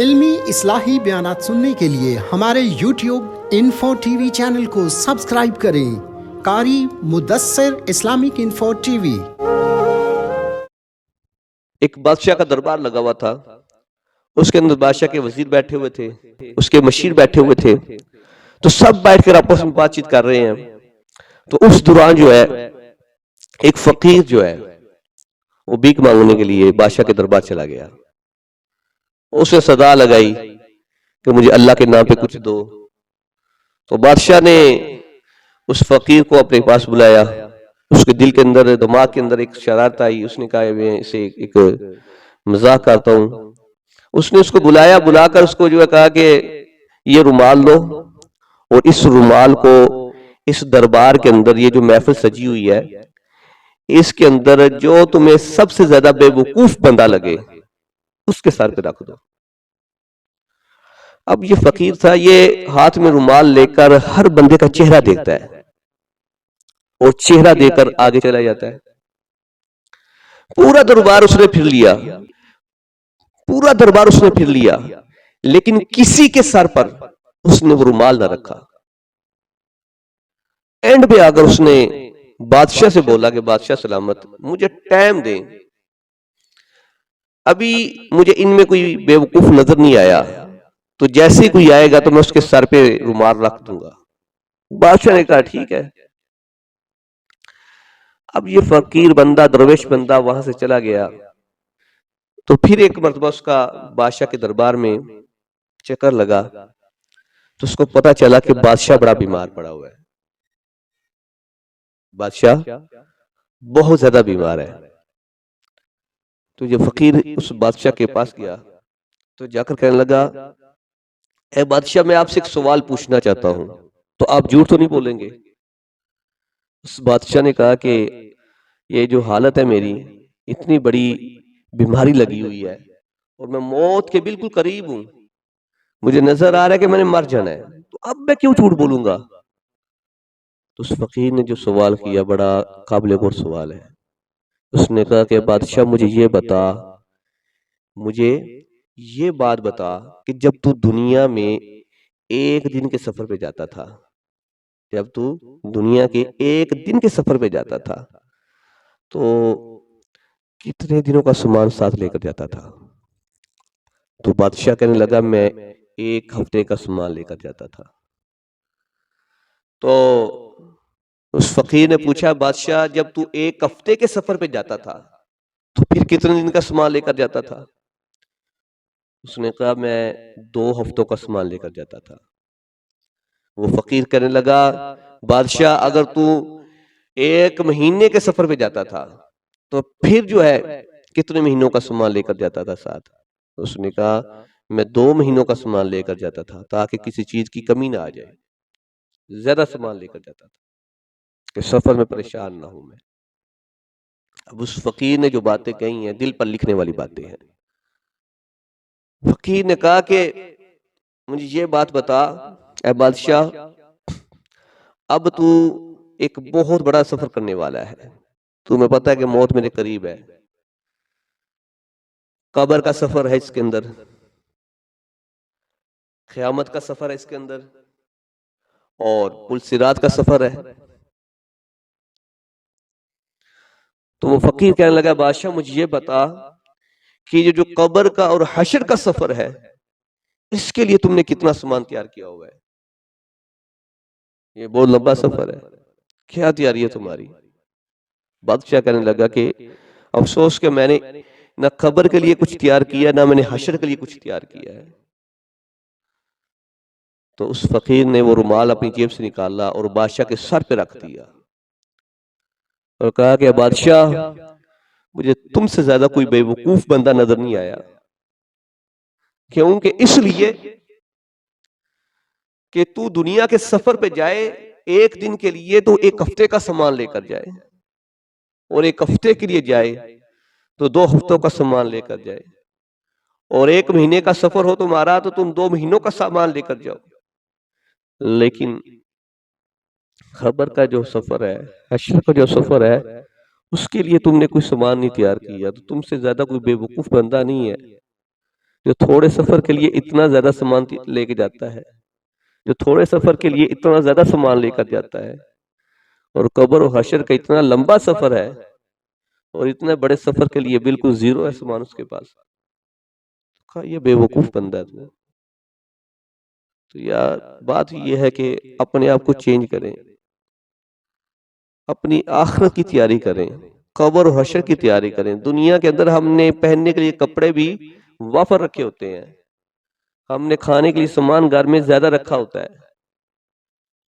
इल्मी इस्लाही बयानात सुनने के लिए हमारे YouTube इन्फो टीवी चैनल को सब्सक्राइब करें। कारी मुदस्सिर इस्लामिक इन्फो टीवी। एक बादशाह का दरबार लगा हुआ था। उसके अंदर बादशाह के वजीर बैठे हुए थे, उसके मशीर बैठे हुए थे। तो सब बैठकर आपस में बातचीत कर रहे हैं। तो उस दौरान जो है एक फकीर जो है वो भीख मांगने के लिए बादशाह के दरबार चला गया। उसने सदा लगाई कि मुझे अल्लाह के नाम पे कुछ दो। तो बादशाह ने उस फकीर को अपने पास बुलाया। उसके दिल के अंदर, दिमाग के अंदर एक शरारत आई। उसने कहा मैं इसे एक मजाक करता हूं। उसने उसको बुलाया, बुलाकर उसको जो है कहा कि ये रुमाल लो और इस रुमाल को इस दरबार के अंदर, ये जो महफिल सजी हुई है, इसके अंदर जो तुम्हें सबसे ज्यादा बेवकूफ बंदा लगे उसके सर पे रख दो। अब ये फकीर था, ये हाथ में रुमाल लेकर हर बंदे का चेहरा देखता है और चेहरा देकर आगे चला जाता है। पूरा दरबार उसने फिर लिया, पूरा दरबार उसने फिर लिया, लेकिन किसी के सर पर उसने वो रुमाल ना रखा। एंड पे आकर उसने बादशाह से बोला कि बादशाह सलामत, मुझे टाइम दें, अभी मुझे इनमें कोई बेवकूफ नजर नहीं आया, तो जैसे कोई आएगा तो मैं उसके सर पे रुमाल रख दूंगा। बादशाह ने कहा ठीक है। अब ये फकीर बंदा, दरवेश बंदा वहां से चला गया। तो फिर एक मर्तबा उसका बादशाह के दरबार में चक्कर लगा। तो उसको पता चला कि बादशाह बड़ा बीमार पड़ा हुआ है, बादशाह बहुत ज्यादा बीमार है। तो ये फकीर उस बादशाह के पास गया तो जाकर कहने लगा, ए बादशाह, मैं आपसे एक सवाल पूछना चाहता हूं, तो आप झूठ तो नहीं बोलेंगे? उस बादशाह ने कहा कि ये जो हालत है मेरी, इतनी बड़ी बीमारी लगी हुई है और मैं मौत के बिल्कुल करीब हूं, मुझे नजर आ रहा है कि मैंने मर जाना है, तो अब मैं क्यों झूठ बोलूंगा? तो उस फकीर ने जो सवाल किया बड़ा काबिल गौर सवाल है। उसने कहा कि बादशाह मुझे ये बता, मुझे ये बात बता कि जब तू दुनिया में एक दिन के सफर पे जाता था, जब तू दुनिया के एक दिन के सफर पे जाता था, तो कितने दिनों का सामान साथ लेकर जाता था? तो बादशाह कहने लगा, मैं एक हफ्ते का सामान लेकर जाता था। तो उस फकीर ने पूछा, बादशाह जब तू एक हफ्ते के सफर पे जाता था तो फिर कितने दिन का सामान लेकर जाता था? उसने कहा, मैं 2 हफ्तों का सामान लेकर जाता था। वो फकीर कहने लगा, बादशाह अगर तू 1 महीने के सफर पे जाता था तो फिर जो है कितने महीनों का सामान लेकर जाता था साथ? उसने कहा, मैं 2 महीनों का सामान लेकर जाता था ताकि किसी चीज की कमी ना आ जाए। ज्यादा सामान लेकर जाता था कि सफर में परेशान ना हूं मैं। अब उस फकीर ने जो बातें कही हैं, दिल पर लिखने वाली बातें हैं। फकीर ने कहा कि मुझे ये बात बता, ए बादशाह, अब तू एक बहुत बड़ा सफर करने वाला है, तुम्हें पता है कि मौत मेरे करीब है, कब्र का सफर है इसके अंदर, क़यामत का सफर है इसके अंदर, और पुल सिरात का सफर है। तो वो फकीर कहने लगा, बादशाह मुझे ये बता कि ये जो कब्र का और हशर का सफर है, इसके लिए तुमने कितना सामान तैयार किया हुआ है? ये बहुत लंबा सफर है, क्या तैयारी है तुम्हारी? बादशाह कहने लगा कि अफसोस कि मैंने ना कब्र के लिए कुछ तैयार किया, ना मैंने हशर के लिए कुछ तैयार किया है। तो उस फकीर ने वो रुमाल अपनी जेब से निकाला और बादशाह के सर पे रख दिया और कहा कि बादशाह, मुझे तुमसे ज्यादा कोई बेवकूफ बंदा नजर नहीं आया। क्योंकि इसलिए कि तू दुनिया के सफर पे जाए एक दिन के लिए तो 1 हफ्ते का सामान लेकर जाए, और 1 हफ्ते के लिए जाए तो 2 हफ्तों का सामान लेकर जाए, और 1 महीने का सफर हो तुम्हारा तो तुम 2 महीनों का सामान लेकर जाओ। लेकिन खबर का जो सफर है, हश्र का जो सफर है, उसके लिए तुमने कोई सामान नहीं तैयार किया, तो तुमसे ज्यादा कोई बेवकूफ बंदा नहीं है। जो थोड़े सफर के लिए इतना ज्यादा सामान लेके जाता है, जो थोड़े सफर के लिए इतना ज्यादा सामान लेकर जाता है, और कब्र और हशर का इतना लंबा सफर है, और इतने बड़े सफर के लिए बिल्कुल जीरो है सामान उसके पास। कहा ये बेवकूफ बंदा है तू। तो यार बात ये है कि अपने आप को चेंज करें, अपनी आखिरत की तैयारी करें, कब्र और हशर की तैयारी करें। दुनिया के अंदर हमने पहनने के लिए कपड़े भी वाफर रखे होते हैं, हमने खाने के लिए सामान घर में ज्यादा रखा होता है,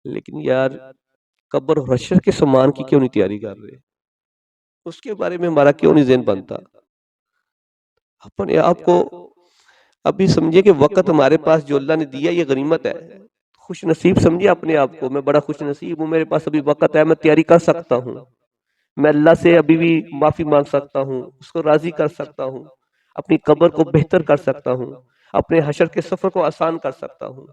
लेकिन यार कब्र और हशर के सामान की क्यों नहीं तैयारी कर रहे? उसके बारे में हमारा क्यों नहीं ज़हन बनता? अपने आप को अभी समझिए कि वक्त हमारे पास जो अल्लाह ने दिया ये गनीमत है। खुश नसीब समझिए अपने आप को, मैं बड़ा खुश नसीब हूँ, मेरे पास अभी वक्त है, मैं तैयारी कर सकता हूँ, मैं अल्लाह से अभी भी माफी मांग सकता हूँ, उसको राजी कर सकता हूँ, अपनी कब्र को बेहतर कर सकता हूँ, अपने हशर के सफर को आसान कर सकता हूँ।